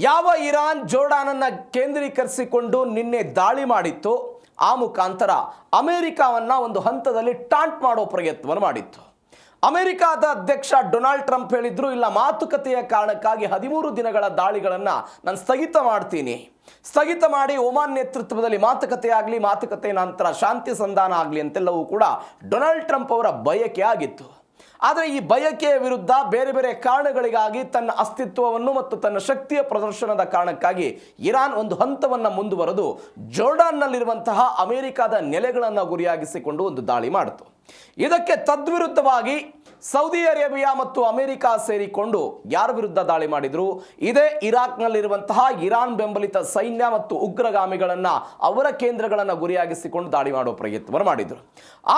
ಯಾವ ಇರಾನ್ ಜೋರ್ಡಾನನ್ನು ಕೇಂದ್ರೀಕರಿಸಿಕೊಂಡು ನಿನ್ನೆ ದಾಳಿ ಮಾಡಿತ್ತು, ಆ ಮುಖಾಂತರ ಅಮೆರಿಕವನ್ನು ಒಂದು ಹಂತದಲ್ಲಿ ಟಾಂಟ್ ಮಾಡೋ ಪ್ರಯತ್ನವನ್ನು ಮಾಡಿತ್ತು. ಅಮೆರಿಕಾದ ಅಧ್ಯಕ್ಷ ಡೊನಾಲ್ಡ್ ಟ್ರಂಪ್ ಹೇಳಿದ್ರು, ಇಲ್ಲ ಮಾತುಕತೆಯ ಕಾರಣಕ್ಕಾಗಿ 13 ದಿನಗಳ ದಾಳಿಗಳನ್ನು ನಾನು ಸ್ಥಗಿತ ಮಾಡಿ ಒಮಾನ್ ನೇತೃತ್ವದಲ್ಲಿ ಮಾತುಕತೆ ನಂತರ ಶಾಂತಿ ಸಂಧಾನ ಆಗಲಿ ಅಂತೆಲ್ಲವೂ ಕೂಡ ಡೊನಾಲ್ಡ್ ಟ್ರಂಪ್ ಅವರ ಬಯಕೆ ಆಗಿತ್ತು. ಆದರೆ ಈ ಬಯಕೆಯ ವಿರುದ್ಧ ಬೇರೆ ಬೇರೆ ಕಾರಣಗಳಿಗಾಗಿ ತನ್ನ ಅಸ್ತಿತ್ವವನ್ನು ಮತ್ತು ತನ್ನ ಶಕ್ತಿಯ ಪ್ರದರ್ಶನದ ಕಾರಣಕ್ಕಾಗಿ ಇರಾನ್ ಒಂದು ಹಂತವನ್ನು ಮುಂದುವರೆದು ಜೋರ್ಡಾನ್ನಲ್ಲಿರುವಂತಹ ಅಮೆರಿಕದ ನೆಲೆಗಳನ್ನು ಗುರಿಯಾಗಿಸಿಕೊಂಡು ಒಂದು ದಾಳಿ ಮಾಡಿತು. ಇದಕ್ಕೆ ತದ್ವಿರುದ್ಧವಾಗಿ ಸೌದಿ ಅರೇಬಿಯಾ ಮತ್ತು ಅಮೆರಿಕ ಸೇರಿಕೊಂಡು ಯಾರ ವಿರುದ್ಧ ದಾಳಿ ಮಾಡಿದ್ರು? ಇದೇ ಇರಾಕ್ನಲ್ಲಿರುವಂತಹ ಇರಾನ್ ಬೆಂಬಲಿತ ಸೈನ್ಯ ಮತ್ತು ಉಗ್ರಗಾಮಿಗಳನ್ನು, ಅವರ ಕೇಂದ್ರಗಳನ್ನು ಗುರಿಯಾಗಿಸಿಕೊಂಡು ದಾಳಿ ಮಾಡುವ ಪ್ರಯತ್ನವನ್ನು ಮಾಡಿದರು.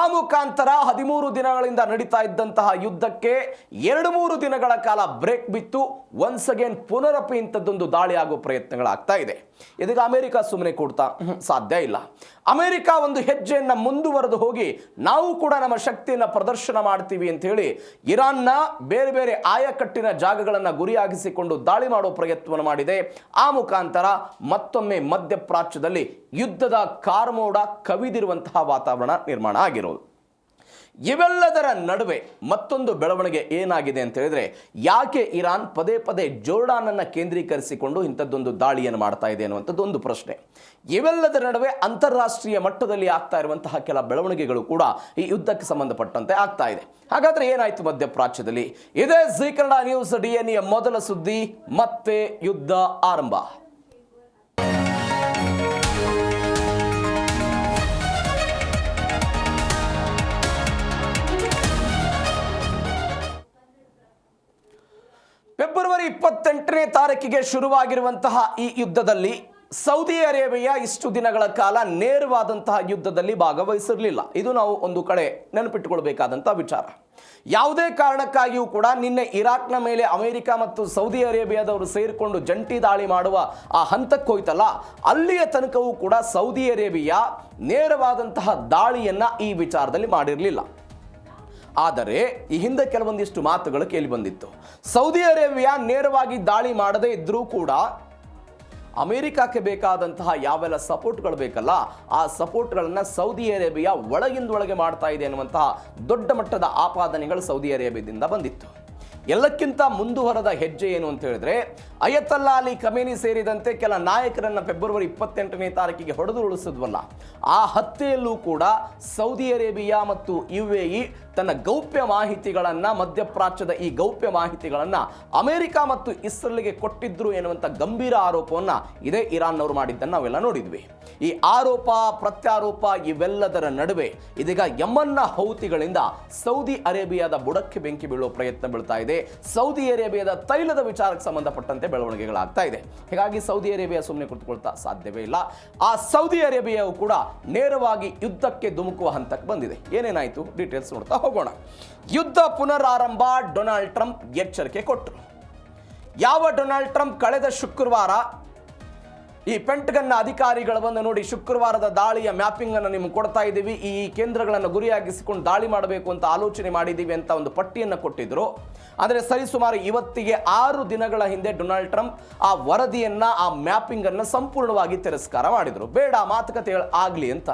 ಆ ಮುಖಾಂತರ 13 ದಿನಗಳಿಂದ ನಡೀತಾ ಇದ್ದಂತಹ ಯುದ್ಧಕ್ಕೆ 2-3 ದಿನಗಳ ಕಾಲ ಬ್ರೇಕ್ ಬಿತ್ತು. ಒನ್ಸ್ ಅಗೇನ್ ಪುನರಪಿ ಇಂಥದ್ದೊಂದು ದಾಳಿ ಆಗುವ ಪ್ರಯತ್ನಗಳಾಗ್ತಾ ಇದೆ. ಇದೀಗ ಅಮೆರಿಕ ಸುಮ್ಮನೆ ಕೊಡ್ತಾ ಸಾಧ್ಯ ಇಲ್ಲ. ಅಮೆರಿಕ ಒಂದು ಹೆಜ್ಜೆಯನ್ನು ಮುಂದುವರೆದು ಹೋಗಿ ನಾವು ಕೂಡ ನಮ್ಮ ಶಕ್ತಿಯನ್ನು ಪ್ರದರ್ಶನ ಮಾಡ್ತೀವಿ ಅಂತ ಹೇಳಿ ಇರಾನ್ನ ಬೇರೆ ಬೇರೆ ಆಯಕಟ್ಟಿನ ಜಾಗಗಳನ್ನು ಗುರಿಯಾಗಿಸಿಕೊಂಡು ದಾಳಿ ಮಾಡುವ ಪ್ರಯತ್ನವನ್ನು ಮಾಡಿದೆ. ಆ ಮುಖಾಂತರ ಮತ್ತೊಮ್ಮೆ ಮಧ್ಯಪ್ರಾಚ್ಯದಲ್ಲಿ ಯುದ್ಧದ ಕಾರ್ಮೋಡ ಕವಿದಿರುವಂತಹ ವಾತಾವರಣ ನಿರ್ಮಾಣ ಆಗಿರೋದು. ಇವೆಲ್ಲದರ ನಡುವೆ ಮತ್ತೊಂದು ಬೆಳವಣಿಗೆ ಏನಾಗಿದೆ ಅಂತ ಹೇಳಿದ್ರೆ, ಯಾಕೆ ಇರಾನ್ ಪದೇ ಪದೇ ಜೋರ್ಡಾನನ್ನು ಕೇಂದ್ರೀಕರಿಸಿಕೊಂಡು ಇಂಥದ್ದೊಂದು ದಾಳಿಯನ್ನು ಮಾಡ್ತಾ ಇದೆ ಅನ್ನುವಂಥದ್ದು ಒಂದು ಪ್ರಶ್ನೆ. ಇವೆಲ್ಲದರ ನಡುವೆ ಅಂತಾರಾಷ್ಟ್ರೀಯ ಮಟ್ಟದಲ್ಲಿ ಆಗ್ತಾ ಇರುವಂತಹ ಕೆಲ ಬೆಳವಣಿಗೆಗಳು ಕೂಡ ಈ ಯುದ್ಧಕ್ಕೆ ಸಂಬಂಧಪಟ್ಟಂತೆ ಆಗ್ತಾ ಇದೆ. ಹಾಗಾದ್ರೆ ಏನಾಯ್ತು ಮಧ್ಯಪ್ರಾಚ್ಯದಲ್ಲಿ? ಇದೇ ಜೀ ಕನ್ನಡ ನ್ಯೂಸ್ DNA ಮೊದಲ ಸುದ್ದಿ. ಮತ್ತೆ ಯುದ್ಧ ಆರಂಭ. ಫೆಬ್ರವರಿ 28ನೇ ತಾರೀಕಿಗೆ ಶುರುವಾಗಿರುವಂತಹ ಈ ಯುದ್ಧದಲ್ಲಿ ಸೌದಿ ಅರೇಬಿಯಾ ಇಷ್ಟು ದಿನಗಳ ಕಾಲ ನೇರವಾದಂತಹ ಯುದ್ಧದಲ್ಲಿ ಭಾಗವಹಿಸಿರಲಿಲ್ಲ. ಇದು ನಾವು ಒಂದು ಕಡೆ ನೆನಪಿಟ್ಟುಕೊಳ್ಬೇಕಾದಂತಹ ವಿಚಾರ. ಯಾವುದೇ ಕಾರಣಕ್ಕಾಗಿಯೂ ಕೂಡ ನಿನ್ನೆ ಇರಾಕ್ನ ಮೇಲೆ ಅಮೆರಿಕ ಮತ್ತು ಸೌದಿ ಅರೇಬಿಯಾದವರು ಸೇರಿಕೊಂಡು ಜಂಟಿ ದಾಳಿ ಮಾಡುವ ಆ ಹಂತಕ್ಕೆ ಹೋಯ್ತಲ್ಲ, ಅಲ್ಲಿಯ ತನಕವೂ ಕೂಡ ಸೌದಿ ಅರೇಬಿಯಾ ನೇರವಾದಂತಹ ದಾಳಿಯನ್ನು ಈ ವಿಚಾರದಲ್ಲಿ ಮಾಡಿರಲಿಲ್ಲ. ಆದರೆ ಈ ಹಿಂದೆ ಕೆಲವೊಂದಿಷ್ಟು ಮಾತುಗಳು ಕೇಳಿ ಬಂದಿತ್ತು. ಸೌದಿ ಅರೇಬಿಯಾ ನೇರವಾಗಿ ದಾಳಿ ಮಾಡದೇ ಇದ್ರೂ ಕೂಡ ಅಮೆರಿಕಕ್ಕೆ ಬೇಕಾದಂತಹ ಯಾವೆಲ್ಲ ಸಪೋರ್ಟ್ಗಳು ಬೇಕಲ್ಲ, ಆ ಸಪೋರ್ಟ್ಗಳನ್ನು ಸೌದಿ ಅರೇಬಿಯಾ ಒಳಗಿಂದೊಳಗೆ ಮಾಡ್ತಾ ಇದೆ ಅನ್ನುವಂತಹ ದೊಡ್ಡ ಮಟ್ಟದ ಆಪಾದನೆಗಳು ಸೌದಿ ಅರೇಬಿಯಾದಿಂದ ಬಂದಿತ್ತು. ಎಲ್ಲಕ್ಕಿಂತ ಮುಂದುವರೆದ ಹೆಜ್ಜೆ ಏನು ಅಂತ ಹೇಳಿದ್ರೆ, ಅಯತಲ್ಲಾ ಅಲಿ ಖಮೇನಿ ಸೇರಿದಂತೆ ಕೆಲ ನಾಯಕರನ್ನು ಫೆಬ್ರವರಿ 28ನೇ ತಾರೀಕಿಗೆ ಹೊಡೆದು ಉಳಿಸಿದ್ವಲ್ಲ, ಆ ಹತ್ಯೆಯಲ್ಲೂ ಕೂಡ ಸೌದಿ ಅರೇಬಿಯಾ ಮತ್ತು UAE ತನ್ನ ಗೌಪ್ಯ ಮಾಹಿತಿಗಳನ್ನು, ಮಧ್ಯಪ್ರಾಚ್ಯದ ಈ ಗೌಪ್ಯ ಮಾಹಿತಿಗಳನ್ನು ಅಮೆರಿಕ ಮತ್ತು ಇಸ್ರೇಲ್ಗೆ ಕೊಟ್ಟಿದ್ರು ಎನ್ನುವಂಥ ಗಂಭೀರ ಆರೋಪವನ್ನು ಇದೇ ಇರಾನ್ನವರು ಮಾಡಿದ್ದನ್ನು ನಾವೆಲ್ಲ ನೋಡಿದ್ವಿ. ಈ ಆರೋಪ ಪ್ರತ್ಯಾರೋಪ ಇವೆಲ್ಲದರ ನಡುವೆ ಇದೀಗ ಯಮನ್ನ ಹೌತಿಗಳಿಂದ ಸೌದಿ ಅರೇಬಿಯಾದ ಬುಡಕ್ಕೆ ಬೆಂಕಿ ಬೀಳುವ ಪ್ರಯತ್ನ ಬೀಳ್ತಾ ಇದೆ. ಸೌದಿ ಅರೇಬಿಯಾದ ತೈಲದ ವಿಚಾರಕ್ಕೆ ಸಂಬಂಧಪಟ್ಟಂತೆ ಬೆಳವಣಿಗೆಗಳಾಗ್ತಾ ಇದೆ. ಹೀಗಾಗಿ ಸೌದಿ ಅರೇಬಿಯಾ ಸುಮ್ಮನೆ ಕುಳಿತುಕೊಳ್ತಾ ಸಾಧ್ಯವೇ ಇಲ್ಲ. ಆ ಸೌದಿ ಅರೇಬಿಯಾವು ಕೂಡ ನೇರವಾಗಿ ಯುದ್ಧಕ್ಕೆ ಧುಮುಕುವ ಹಂತಕ್ಕೆ ಬಂದಿದೆ. ಏನೇನಾಯಿತು ಡೀಟೇಲ್ಸ್ ನೋಡ್ತಾ ಹೋಗೋಣ. ಯುದ್ಧ ಪುನರಾರಂಭ, ಡೊನಾಲ್ಡ್ ಟ್ರಂಪ್ ಎಚ್ಚರಿಕೆ ಕೊಟ್ಟರು. ಯಾವ ಡೊನಾಲ್ಡ್ ಟ್ರಂಪ್ ಕಳೆದ ಶುಕ್ರವಾರ ಈ ಪೆಂಟಗನ್ನ ಅಧಿಕಾರಿಗಳ ಬಂದು ನೋಡಿ, ಶುಕ್ರವಾರದ ದಾಳಿಯ ಮ್ಯಾಪಿಂಗ್ ಅನ್ನು ನಿಮ್ಗೆ ಕೊಡ್ತಾ ಇದ್ದೀವಿ, ಈ ಕೇಂದ್ರಗಳನ್ನು ಗುರಿಯಾಗಿಸಿಕೊಂಡು ದಾಳಿ ಮಾಡಬೇಕು ಅಂತ ಆಲೋಚನೆ ಮಾಡಿದ್ದೀವಿ ಅಂತ ಒಂದು ಪಟ್ಟಿಯನ್ನು ಕೊಟ್ಟಿದ್ರು. ಆದರೆ ಸರಿಸುಮಾರು ಇವತ್ತಿಗೆ 6 ದಿನಗಳ ಹಿಂದೆ ಡೊನಾಲ್ಡ್ ಟ್ರಂಪ್ ಆ ವರದಿಯನ್ನು, ಆ ಮ್ಯಾಪಿಂಗ್ ಅನ್ನು ಸಂಪೂರ್ಣವಾಗಿ ತಿರಸ್ಕಾರ ಮಾಡಿದರು. ಬೇಡ ಮಾತುಕತೆ ಆಗಲಿ ಅಂತ.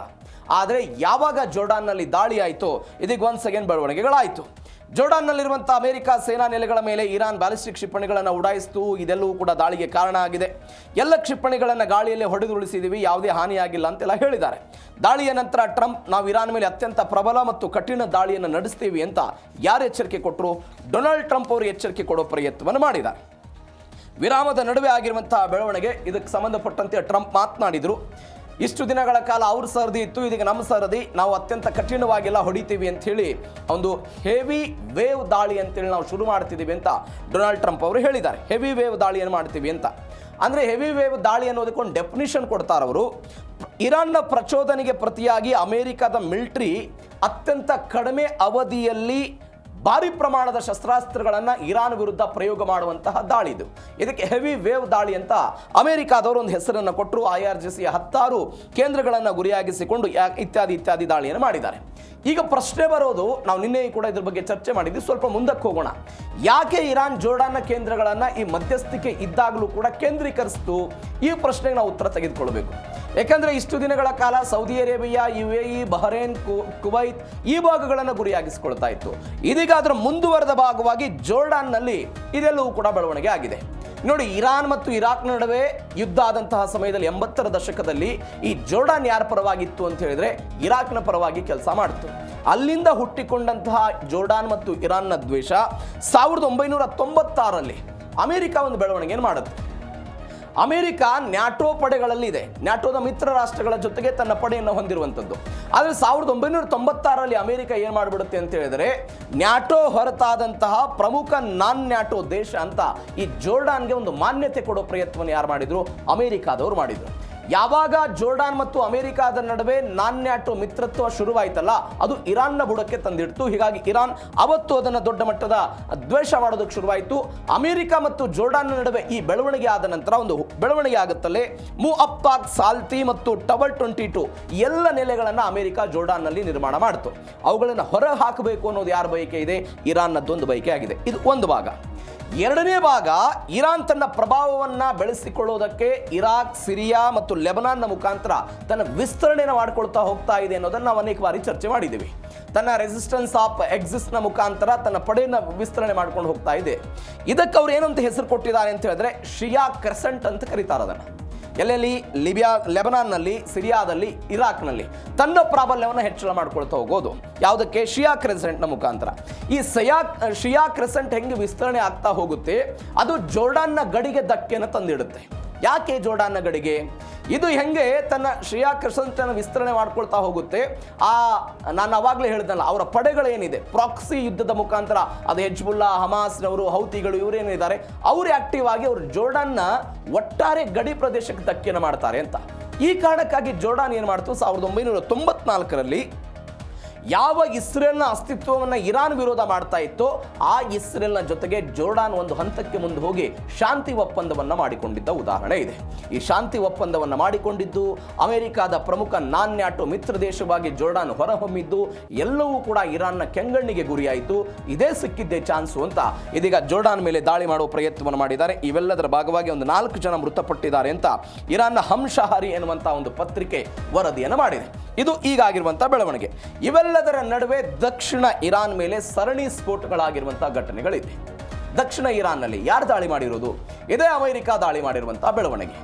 ಆದರೆ ಯಾವಾಗ ಜೋರ್ಡಾನ್ನಲ್ಲಿ ದಾಳಿ ಆಯಿತು, ಇದೀಗ ಒನ್ಸ್ ಅಗೇನ್ ಬೆಳವಣಿಗೆಗಳಾಯಿತು. ಜೋರ್ಡಾನ್ನಲ್ಲಿರುವಂಥ ಅಮೆರಿಕ ಸೇನಾ ನೆಲೆಗಳ ಮೇಲೆ ಇರಾನ್ ಬ್ಯಾಲಿಸ್ಟಿಕ್ ಕ್ಷಿಪಣಿಗಳನ್ನು ಉಡಾಯಿಸಿತು. ಇದೆಲ್ಲವೂ ಕೂಡ ದಾಳಿಗೆ ಕಾರಣ ಆಗಿದೆ. ಎಲ್ಲ ಕ್ಷಿಪಣಿಗಳನ್ನು ಗಾಳಿಯಲ್ಲೇ ಹೊಡೆದು ಉಳಿಸಿದ್ದೀವಿ, ಯಾವುದೇ ಹಾನಿಯಾಗಿಲ್ಲ ಅಂತೆಲ್ಲ ಹೇಳಿದ್ದಾರೆ. ದಾಳಿಯ ನಂತರ ಟ್ರಂಪ್, ನಾವು ಇರಾನ್ ಮೇಲೆ ಅತ್ಯಂತ ಪ್ರಬಲ ಮತ್ತು ಕಠಿಣ ದಾಳಿಯನ್ನು ನಡೆಸ್ತೀವಿ ಅಂತ ಯಾರು ಎಚ್ಚರಿಕೆ ಕೊಟ್ಟರು? ಡೊನಾಲ್ಡ್ ಟ್ರಂಪ್ ಅವರು ಎಚ್ಚರಿಕೆ ಕೊಡೋ ಪ್ರಯತ್ನವನ್ನು ಮಾಡಿದ್ದಾರೆ. ವಿರಾಮದ ನಡುವೆ ಆಗಿರುವಂತಹ ಬೆಳವಣಿಗೆ, ಇದಕ್ಕೆ ಸಂಬಂಧಪಟ್ಟಂತೆ ಟ್ರಂಪ್ ಮಾತನಾಡಿದರು. ಇಷ್ಟು ದಿನಗಳ ಕಾಲ ಅವ್ರ ಸರದಿ ಇತ್ತು, ಇದೀಗ ನಮ್ಮ ಸರದಿ, ನಾವು ಅತ್ಯಂತ ಕಠಿಣವಾಗೆಲ್ಲ ಹೊಡಿತೀವಿ ಅಂತ ಹೇಳಿ ಒಂದು ಹೆವಿ ವೇವ್ ದಾಳಿ ಅಂತೇಳಿ ನಾವು ಶುರು ಮಾಡ್ತಿದ್ದೀವಿ ಅಂತ ಡೊನಾಲ್ಡ್ ಟ್ರಂಪ್ ಅವರು ಹೇಳಿದ್ದಾರೆ. ಹೆವಿ ವೇವ್ ದಾಳಿಯನ್ನು ಮಾಡ್ತೀವಿ ಅಂತ. ಅಂದರೆ ಹೆವಿ ವೇವ್ ದಾಳಿ ಅನ್ನೋದಕ್ಕೊಂದು ಡೆಫಿನಿಷನ್ ಕೊಡ್ತಾರೆ ಅವರು. ಇರಾನ್ನ ಪ್ರಚೋದನೆಗೆ ಪ್ರತಿಯಾಗಿ ಅಮೆರಿಕದ ಮಿಲಿಟರಿ ಅತ್ಯಂತ ಕಡಿಮೆ ಅವಧಿಯಲ್ಲಿ ಭಾರಿ ಪ್ರಮಾಣದ ಶಸ್ತ್ರಾಸ್ತ್ರಗಳನ್ನು ಇರಾನ್ ವಿರುದ್ಧ ಪ್ರಯೋಗ ಮಾಡುವಂತಹ ದಾಳಿ ಇದು. ಇದಕ್ಕೆ ಹೆವಿ ವೇವ್ ದಾಳಿ ಅಂತ ಅಮೆರಿಕಾದವರು ಒಂದು ಹೆಸರನ್ನು ಕೊಟ್ಟರು. IRGCಯ 10 ಕೇಂದ್ರಗಳನ್ನು ಗುರಿಯಾಗಿಸಿಕೊಂಡು ಇತ್ಯಾದಿ ದಾಳಿಯನ್ನು ಮಾಡಿದ್ದಾರೆ. ಈಗ ಪ್ರಶ್ನೆ ಬರೋದು, ನಾವು ನಿನ್ನೆ ಕೂಡ ಇದ್ರ ಬಗ್ಗೆ ಚರ್ಚೆ ಮಾಡಿದ್ವಿ, ಸ್ವಲ್ಪ ಮುಂದಕ್ಕೆ ಹೋಗೋಣ. ಯಾಕೆ ಇರಾನ್ ಜೋರ್ಡಾನ್ನ ಕೇಂದ್ರಗಳನ್ನು ಈ ಮಧ್ಯಸ್ಥಿಕೆ ಇದ್ದಾಗಲೂ ಕೂಡ ಕೇಂದ್ರೀಕರಿಸಿತು? ಈ ಪ್ರಶ್ನೆಗೆ ನಾವು ಉತ್ತರ ತೆಗೆದುಕೊಳ್ಬೇಕು. ಯಾಕಂದ್ರೆ ಇಷ್ಟು ದಿನಗಳ ಕಾಲ Saudi Arabia, UAE, Bahrain, Kuwait ಈ ಭಾಗಗಳನ್ನು ಗುರಿಯಾಗಿಸಿಕೊಳ್ತಾ ಇತ್ತು. ಇದೀಗ ಅದರ ಮುಂದುವರೆದ ಭಾಗವಾಗಿ ಜೋರ್ಡಾನ್ನಲ್ಲಿ ಇದೆಲ್ಲವೂ ಕೂಡ ಬೆಳವಣಿಗೆ ಆಗಿದೆ. ನೋಡಿ, ಇರಾನ್ ಮತ್ತು ಇರಾಕ್ ನಡುವೆ ಯುದ್ಧ ಆದಂತಹ ಸಮಯದಲ್ಲಿ 80ರ ದಶಕದಲ್ಲಿ ಈ ಜೋರ್ಡಾನ್ ಯಾರ ಪರವಾಗಿತ್ತು ಅಂತ ಹೇಳಿದ್ರೆ ಇರಾಕ್ನ ಪರವಾಗಿ ಕೆಲಸ ಮಾಡಿತು. ಅಲ್ಲಿಂದ ಹುಟ್ಟಿಕೊಂಡಂತಹ ಜೋರ್ಡಾನ್ ಮತ್ತು ಇರಾನ್ನ ದ್ವೇಷ 1996ರಲ್ಲಿ ಅಮೆರಿಕ ಒಂದು ಬೆಳವಣಿಗೆಯನ್ನು ಮಾಡುತ್ತೆ. ಅಮೆರಿಕ ನ್ಯಾಟೋ ಪಡೆಗಳಲ್ಲಿ ಇದೆ, ನ್ಯಾಟೋದ ಮಿತ್ರ ರಾಷ್ಟ್ರಗಳ ಜೊತೆಗೆ ತನ್ನ ಪಡೆಯನ್ನು ಹೊಂದಿರುವಂಥದ್ದು. ಆದರೆ 1996ರಲ್ಲಿ ಅಮೆರಿಕ ಏನು ಮಾಡಿಬಿಡುತ್ತೆ ಅಂತ ಹೇಳಿದರೆ, ನ್ಯಾಟೋ ಹೊರತಾದಂತಹ ಪ್ರಮುಖ ನಾನ್ ನ್ಯಾಟೋ ದೇಶ ಅಂತ ಈ ಜೋರ್ಡಾನ್ಗೆ ಒಂದು ಮಾನ್ಯತೆ ಕೊಡೋ ಪ್ರಯತ್ನವನ್ನು ಯಾರು ಮಾಡಿದ್ರು? ಅಮೆರಿಕಾದವರು ಮಾಡಿದ್ರು. ಯಾವಾಗ ಜೋರ್ಡಾನ್ ಮತ್ತು ಅಮೆರಿಕಾದ ನಡುವೆ ನಾನ್ ನ್ಯಾಟೋ ಮಿತ್ರತ್ವ ಶುರುವಾಯಿತಲ್ಲ, ಅದು ಇರಾನ್ನ ಬುಡಕ್ಕೆ ತಂದಿಡ್ತು. ಹೀಗಾಗಿ ಇರಾನ್ ಅವತ್ತು ಅದನ್ನು ದೊಡ್ಡ ಮಟ್ಟದ ದ್ವೇಷ ಮಾಡೋದಕ್ಕೆ ಶುರುವಾಯಿತು. ಅಮೆರಿಕ ಮತ್ತು ಜೋರ್ಡಾನ್ ನಡುವೆ ಈ ಬೆಳವಣಿಗೆ ಆದ ನಂತರ ಒಂದು ಬೆಳವಣಿಗೆ ಆಗುತ್ತಲೇ ಮುಅತ್ತಾಕ್, ಸಾಲ್ತಿ ಮತ್ತು ಟಬಲ್ 22 ಎಲ್ಲ ನೆಲೆಗಳನ್ನು ಅಮೆರಿಕ ಜೋರ್ಡಾನ್ನಲ್ಲಿ ನಿರ್ಮಾಣ ಮಾಡಿತು. ಅವುಗಳನ್ನು ಹೊರ ಹಾಕಬೇಕು ಅನ್ನೋದು ಯಾರ ಬಯಕೆ ಇದೆ? ಇರಾನ್ನದ್ದೊಂದು ಬಯಕೆ ಆಗಿದೆ. ಇದು ಒಂದು ಭಾಗ. ಎರಡನೇ ಭಾಗ, ಇರಾನ್ ತನ್ನ ಪ್ರಭಾವವನ್ನು ಬೆಳೆಸಿಕೊಳ್ಳೋದಕ್ಕೆ ಇರಾಕ್, ಸಿರಿಯಾ ಮತ್ತು ಲೆಬನಾನ್ನ ಮುಖಾಂತರ ತನ್ನ ವಿಸ್ತರಣೆಯನ್ನು ಮಾಡಿಕೊಳ್ತಾ ಹೋಗ್ತಾ ಇದೆ ಅನ್ನೋದನ್ನು ನಾವು ಅನೇಕ ಬಾರಿ ಚರ್ಚೆ ಮಾಡಿದ್ದೀವಿ. ತನ್ನ ರೆಸಿಸ್ಟೆನ್ಸ್ ಆಫ್ ಎಕ್ಸಿಸ್ಟ್ನ ಮುಖಾಂತರ ತನ್ನ ಪಡೆಯನ್ನು ವಿಸ್ತರಣೆ ಮಾಡ್ಕೊಂಡು ಹೋಗ್ತಾ ಇದೆ. ಇದಕ್ಕೆ ಅವ್ರು ಏನಂತ ಹೆಸರು ಕೊಟ್ಟಿದ್ದಾರೆ ಅಂತ ಹೇಳಿದ್ರೆ ಶಿಯಾ ಕ್ರೆಸೆಂಟ್ ಅಂತ ಕರೀತಾರೆ ಅದನ್ನು. ಎಲ್ಲೆಲ್ಲಿ? ಲಿಬಿಯಾ, ಲೆಬನಾನ್ನಲ್ಲಿ, ಸಿರಿಯಾದಲ್ಲಿ, ಇರಾಕ್ನಲ್ಲಿ ತನ್ನ ಪ್ರಾಬಲ್ಯವನ್ನು ಹೆಚ್ಚಳ ಮಾಡ್ಕೊಳ್ತಾ ಹೋಗೋದು. ಯಾವುದಕ್ಕೆ? ಶಿಯಾ ಕ್ರೆಸೆಂಟ್ನ ಮುಖಾಂತರ. ಈ ಶಿಯಾ ಕ್ರೆಸೆಂಟ್ ಹೆಂಗೆ ವಿಸ್ತರಣೆ ಆಗ್ತಾ ಹೋಗುತ್ತೆ, ಅದು ಜೋರ್ಡಾನ್ನ ಗಡಿಗೆ ಧಕ್ಕೆಯನ್ನು ತಂದಿಡುತ್ತೆ. ಯಾಕೆ ಜೋರ್ಡಾನ್ನ ಗಡಿಗೆ? ಇದು ಹೆಂಗೆ ತನ್ನ ಶಿಯಾ ಕ್ರೆಸೆಂಟನ್ನು ವಿಸ್ತರಣೆ ಮಾಡ್ಕೊಳ್ತಾ ಹೋಗುತ್ತೆ. ನಾನು ಅವಾಗಲೇ ಹೇಳಿದ್ನಲ್ಲ, ಅವರ ಪಡೆಗಳೇನಿದೆ ಪ್ರಾಕ್ಸಿ ಯುದ್ಧದ ಮುಖಾಂತರ, ಅದು ಹೆಜ್ಬುಲ್ಲಾ, ಹಮಾಸ್ನವರು, ಹೌತಿಗಳು ಇವರೇನಿದ್ದಾರೆ, ಅವರು ಆಕ್ಟಿವ್ ಆಗಿ ಅವರು ಜೋರ್ಡಾನ್ನ ಒಟ್ಟಾರೆ ಗಡಿ ಪ್ರದೇಶಕ್ಕೆ ಧಕ್ಕೆಯನ್ನು ಮಾಡ್ತಾರೆ ಅಂತ. ಈ ಕಾರಣಕ್ಕಾಗಿ ಜೋರ್ಡಾನ್ ಏನು ಮಾಡ್ತು? 1994ರಲ್ಲಿ ಯಾವ ಇಸ್ರೇಲ್ನ ಅಸ್ತಿತ್ವವನ್ನು ಇರಾನ್ ವಿರೋಧ ಮಾಡ್ತಾ ಇತ್ತೋ ಆ ಇಸ್ರೇಲ್ನ ಜೊತೆಗೆ ಜೋರ್ಡಾನ್ ಒಂದು ಹಂತಕ್ಕೆ ಮುಂದೆ ಹೋಗಿ ಶಾಂತಿ ಒಪ್ಪಂದವನ್ನು ಮಾಡಿಕೊಂಡಿದ್ದ ಉದಾಹರಣೆ ಇದೆ. ಈ ಶಾಂತಿ ಒಪ್ಪಂದವನ್ನು ಮಾಡಿಕೊಂಡಿದ್ದು ಅಮೆರಿಕಾದ ಪ್ರಮುಖ ನಾನ್ ನ್ಯಾಟೋ ಮಿತ್ರ ದೇಶವಾಗಿ ಜೋರ್ಡಾನ್ ಹೊರಹೊಮ್ಮಿದ್ದು ಎಲ್ಲವೂ ಕೂಡ ಇರಾನ್ನ ಕೆಂಗಣ್ಣಿಗೆ ಗುರಿಯಾಯಿತು. ಇದೇ ಸಿಕ್ಕಿದ್ದೇ ಚಾನ್ಸು ಅಂತ ಇದೀಗ ಜೋರ್ಡಾನ್ ಮೇಲೆ ದಾಳಿ ಮಾಡುವ ಪ್ರಯತ್ನವನ್ನು ಮಾಡಿದ್ದಾರೆ. ಇವೆಲ್ಲದರ ಭಾಗವಾಗಿ ಒಂದು 4 ಜನ ಮೃತಪಟ್ಟಿದ್ದಾರೆ ಅಂತ ಇರಾನ್ನ ಹಂಶಹಾರಿ ಎನ್ನುವಂಥ ಒಂದು ಪತ್ರಿಕೆ ವರದಿಯನ್ನು ಮಾಡಿದೆ. ಇದು ಈಗಾಗಿರುವಂಥ ಬೆಳವಣಿಗೆ. ಇವೆಲ್ಲದರ ನಡುವೆ ದಕ್ಷಿಣ ಇರಾನ್ ಮೇಲೆ ಸರಣಿ ಸ್ಫೋಟಗಳಾಗಿರುವಂಥ ಘಟನೆಗಳಿದೆ. ದಕ್ಷಿಣ ಇರಾನ್ನಲ್ಲಿ ಯಾರು ದಾಳಿ ಮಾಡಿರೋದು? ಇದೇ ಅಮೆರಿಕ ದಾಳಿ ಮಾಡಿರುವಂಥ ಬೆಳವಣಿಗೆ.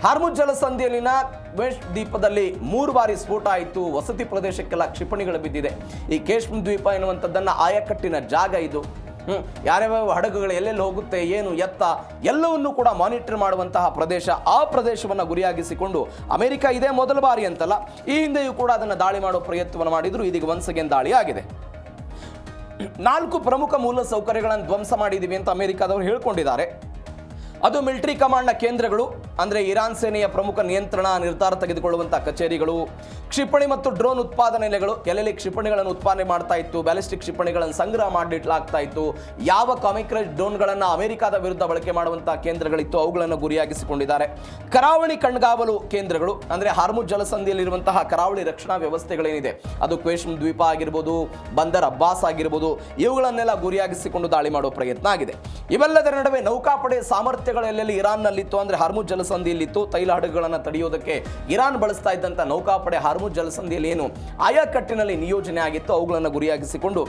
ಹಾರ್ಮುಜ್ ಜಲಸಂಧಿಯಲ್ಲಿನ ವೆಸ್ಟ್ ದ್ವೀಪದಲ್ಲಿ 3 ಬಾರಿ ಸ್ಫೋಟ ಆಯಿತು. ವಸತಿ ಪ್ರದೇಶಕ್ಕೆಲ್ಲ ಕ್ಷಿಪಣಿಗಳು ಬಿದ್ದಿದೆ. ಈ ಕೇಶ್ಮ್ ದ್ವೀಪ ಎನ್ನುವಂಥದ್ದನ್ನು ಆಯಕಟ್ಟಿನ ಜಾಗ ಇದು. ಯಾರ್ಯಾವ ಹಡಗುಗಳು ಎಲ್ಲೆಲ್ಲಿ ಹೋಗುತ್ತೆ, ಏನು ಎತ್ತ ಎಲ್ಲವನ್ನೂ ಕೂಡ ಮಾನಿಟರ್ ಮಾಡುವಂತಹ ಪ್ರದೇಶ. ಆ ಪ್ರದೇಶವನ್ನು ಗುರಿಯಾಗಿಸಿಕೊಂಡು ಅಮೆರಿಕ ಇದೇ ಮೊದಲ ಬಾರಿ ಅಂತಲ್ಲ, ಈ ಹಿಂದೆಯೂ ಕೂಡ ಅದನ್ನು ದಾಳಿ ಮಾಡೋ ಪ್ರಯತ್ನವನ್ನು ಮಾಡಿದ್ರು. ಇದೀಗ ಒನ್ಸ್ ಅಗೇನ್ ದಾಳಿ ಆಗಿದೆ. 4 ಪ್ರಮುಖ ಮೂಲ ಸೌಕರ್ಯಗಳನ್ನು ಧ್ವಂಸ ಮಾಡಿದ್ದೀವಿ ಅಂತ ಅಮೆರಿಕಾದವರು ಹೇಳ್ಕೊಂಡಿದ್ದಾರೆ. ಅದು ಮಿಲಿಟರಿ ಕಮಾಂಡ್ನ ಕೇಂದ್ರಗಳು, ಅಂದರೆ ಇರಾನ್ ಸೇನೆಯ ಪ್ರಮುಖ ನಿಯಂತ್ರಣ ನಿರ್ಧಾರ ತೆಗೆದುಕೊಳ್ಳುವಂಥ ಕಚೇರಿಗಳು, ಕ್ಷಿಪಣಿ ಮತ್ತು ಡ್ರೋನ್ ಉತ್ಪಾದನೆ ನೆಲೆಗಳು, ಎಲ್ಲೆಲ್ಲಿ ಕ್ಷಿಪಣಿಗಳನ್ನು ಉತ್ಪಾದನೆ ಮಾಡ್ತಾ ಇತ್ತು, ಬ್ಯಾಲಿಸ್ಟಿಕ್ ಕ್ಷಿಪಣಿಗಳನ್ನು ಸಂಗ್ರಹ ಮಾಡಿಡ್ಲಾಗ್ತಾ ಇತ್ತು, ಯಾವ ಕಾಮಿಕ್ರೇಜ್ ಡ್ರೋನ್ಗಳನ್ನು ಅಮೆರಿಕಾದ ವಿರುದ್ಧ ಬಳಕೆ ಮಾಡುವಂಥ ಕೇಂದ್ರಗಳಿತ್ತು ಅವುಗಳನ್ನು ಗುರಿಯಾಗಿಸಿಕೊಂಡಿದ್ದಾರೆ. ಕರಾವಳಿ ಕಣ್ಗಾವಲು ಕೇಂದ್ರಗಳು, ಅಂದರೆ ಹಾರ್ಮುಜ್ ಜಲಸಂಧಿಯಲ್ಲಿರುವಂತಹ ಕರಾವಳಿ ರಕ್ಷಣಾ ವ್ಯವಸ್ಥೆಗಳೇನಿದೆ, ಅದು ಕ್ವೇಶ್ಮ್ ದ್ವೀಪ ಆಗಿರ್ಬೋದು, ಬಂದರ್ ಅಬ್ಬಾಸ್ ಆಗಿರ್ಬೋದು, ಇವುಗಳನ್ನೆಲ್ಲ ಗುರಿಯಾಗಿಸಿಕೊಂಡು ದಾಳಿ ಮಾಡುವ ಪ್ರಯತ್ನ ಆಗಿದೆ. ಇವೆಲ್ಲದರ ನಡುವೆ ನೌಕಾಪಡೆ ಸಾಮರ್ಥ್ಯಗಳೆಲ್ಲೆಲ್ಲಿ ಇರಾನ್ನಲ್ಲಿತ್ತು, ಅಂದರೆ ಹಾರ್ಮುಜ್ ಜಲಸಂಧಿಯಲ್ಲಿತ್ತು. ತೈಲ ಹಡಗುಗಳನ್ನು ತಡೆಯೋದಕ್ಕೆ ಇರಾನ್ ಬಳಸ್ತಾ ಇದ್ದಂಥ ನೌಕಾಪಡೆ ಹಾರ್ಮುಜ್ ಜಲಸಂಧಿಯಲ್ಲಿ ಏನು ಆಯಕಟ್ಟಿನಲ್ಲಿ ನಿಯೋಜನೆ ಆಗಿತ್ತು ಅವುಗಳನ್ನು ಗುರಿಯಾಗಿಸಿಕೊಂಡು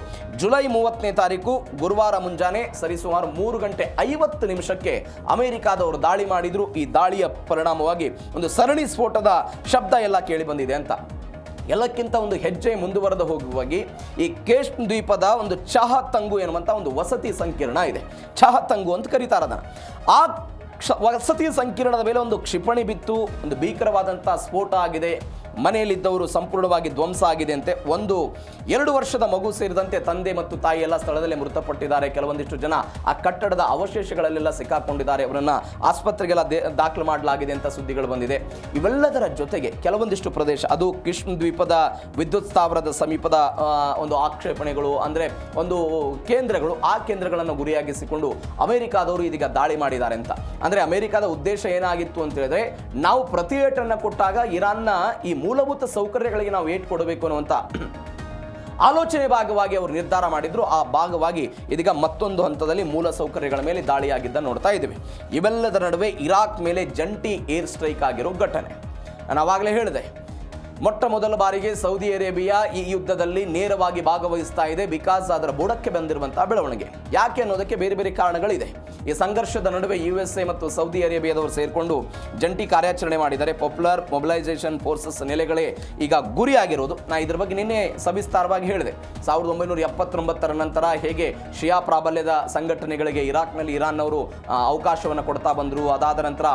ಜುಲೈ 30ನೇ ತಾರೀಕು ಗುರುವಾರ ಮುಂಜಾನೆ ಸರಿಸುಮಾರು 3:50 ಅಮೆರಿಕಾದವರು ದಾಳಿ ಮಾಡಿದ್ರು. ಈ ದಾಳಿಯ ಪರಿಣಾಮವಾಗಿ ಒಂದು ಸರಣಿ ಸ್ಫೋಟದ ಶಬ್ದ ಎಲ್ಲ ಕೇಳಿ ಬಂದಿದೆ ಅಂತ. ಎಲ್ಲಕ್ಕಿಂತ ಒಂದು ಹೆಜ್ಜೆ ಮುಂದುವರೆದು ಹೋಗುವಾಗಿ ಈ ಕೇಶ್ಮ್ ದ್ವೀಪದ ಒಂದು ಚಹತಂಗು ಎನ್ನುವಂಥ ಒಂದು ವಸತಿ ಸಂಕೀರ್ಣ ಇದೆ. ಚಹತಂಗು ಅಂತ ಕರೀತಾರೆ ಅದನ್ನು. ಆ ವಸತಿ ಸಂಕೀರ್ಣದ ಮೇಲೆ ಒಂದು ಕ್ಷಿಪಣಿ ಬಿತ್ತು, ಒಂದು ಭೀಕರವಾದಂಥ ಸ್ಫೋಟ ಆಗಿದೆ. ಮನೆಯಲ್ಲಿದ್ದವರು ಸಂಪೂರ್ಣವಾಗಿ ಧ್ವಂಸ ಆಗಿದೆ ಅಂತೆ. 2 ವರ್ಷದ ಮಗು ಸೇರಿದಂತೆ ತಂದೆ ಮತ್ತು ತಾಯಿ ಎಲ್ಲ ಸ್ಥಳದಲ್ಲೇ ಮೃತಪಟ್ಟಿದ್ದಾರೆ. ಕೆಲವೊಂದಿಷ್ಟು ಜನ ಆ ಕಟ್ಟಡದ ಅವಶೇಷಗಳಲ್ಲೆಲ್ಲ ಸಿಕ್ಕಾಕೊಂಡಿದ್ದಾರೆ. ಅವರನ್ನ ಆಸ್ಪತ್ರೆಗೆಲ್ಲ ದಾಖಲು ಮಾಡಲಾಗಿದೆ ಅಂತ ಸುದ್ದಿಗಳು ಬಂದಿದೆ. ಇವೆಲ್ಲದರ ಜೊತೆಗೆ ಕೆಲವೊಂದಿಷ್ಟು ಪ್ರದೇಶ, ಅದು ಕಿಶ್ಮ್ ದ್ವೀಪದ ವಿದ್ಯುತ್ ಸ್ಥಾವರದ ಸಮೀಪದ ಒಂದು ಆಕ್ಷೇಪಣೆಗಳು, ಅಂದರೆ ಒಂದು ಕೇಂದ್ರಗಳು, ಆ ಕೇಂದ್ರಗಳನ್ನು ಗುರಿಯಾಗಿಸಿಕೊಂಡು ಅಮೆರಿಕಾದವರು ಇದೀಗ ದಾಳಿ ಮಾಡಿದ್ದಾರೆ ಅಂತ. ಅಂದರೆ ಅಮೆರಿಕದ ಉದ್ದೇಶ ಏನಾಗಿತ್ತು ಅಂತ ಹೇಳಿದ್ರೆ, ನಾವು ಪ್ರತಿ ಏಟನ್ನು ಕೊಟ್ಟಾಗ ಇರಾನ್ನ ಈ ಮೂಲಭೂತ ಸೌಕರ್ಯಗಳಿಗೆ ನಾವು ಏಟ್ ಕೊಡಬೇಕು ಅನ್ನುವಂಥ ಆಲೋಚನೆ ಭಾಗವಾಗಿ ಅವರು ನಿರ್ಧಾರ ಮಾಡಿದ್ರು. ಆ ಭಾಗವಾಗಿ ಇದೀಗ ಮತ್ತೊಂದು ಹಂತದಲ್ಲಿ ಮೂಲ ಸೌಕರ್ಯಗಳ ಮೇಲೆ ದಾಳಿಯಾಗಿದ್ದ ನೋಡ್ತಾ ಇದ್ದೀವಿ. ಇವೆಲ್ಲದರ ನಡುವೆ ಇರಾಕ್ ಮೇಲೆ ಜಂಟಿ ಏರ್ ಸ್ಟ್ರೈಕ್ ಆಗಿರೋ ಘಟನೆ. ನಾನು ಆವಾಗಲೇ ಹೇಳಿದೆ, ಮೊಟ್ಟ ಮೊದಲ ಬಾರಿಗೆ ಸೌದಿ ಅರೇಬಿಯಾ ಈ ಯುದ್ಧದಲ್ಲಿ ನೇರವಾಗಿ ಭಾಗವಹಿಸ್ತಾ ಇದೆ. ಬಿಕಾಸ್ ಅದರ ಬುಡಕ್ಕೆ ಬಂದಿರುವಂತಹ ಬೆಳವಣಿಗೆ ಯಾಕೆ ಅನ್ನೋದಕ್ಕೆ ಬೇರೆ ಬೇರೆ ಕಾರಣಗಳಿದೆ. ಈ ಸಂಘರ್ಷದ ನಡುವೆ USA ಮತ್ತು ಸೌದಿ ಅರೇಬಿಯಾದವರು ಸೇರಿಕೊಂಡು ಜಂಟಿ ಕಾರ್ಯಾಚರಣೆ ಮಾಡಿದ್ದಾರೆ. ಪಾಪ್ಯುಲರ್ ಮೊಬಿಲೈಸೇಷನ್ ಫೋರ್ಸಸ್ ನೆಲೆಗಳೇ ಈಗ ಗುರಿಯಾಗಿರೋದು. ನಾ ಇದ್ರ ಬಗ್ಗೆ ನಿನ್ನೆ ಸವಿಸ್ತಾರವಾಗಿ ಹೇಳಿದೆ. 1979 ನಂತರ ಹೇಗೆ ಶಿಯಾ ಪ್ರಾಬಲ್ಯದ ಸಂಘಟನೆಗಳಿಗೆ ಇರಾಕ್ನಲ್ಲಿ ಇರಾನ್ನವರು ಅವಕಾಶವನ್ನು ಕೊಡ್ತಾ ಬಂದರು. ಅದಾದ ನಂತರ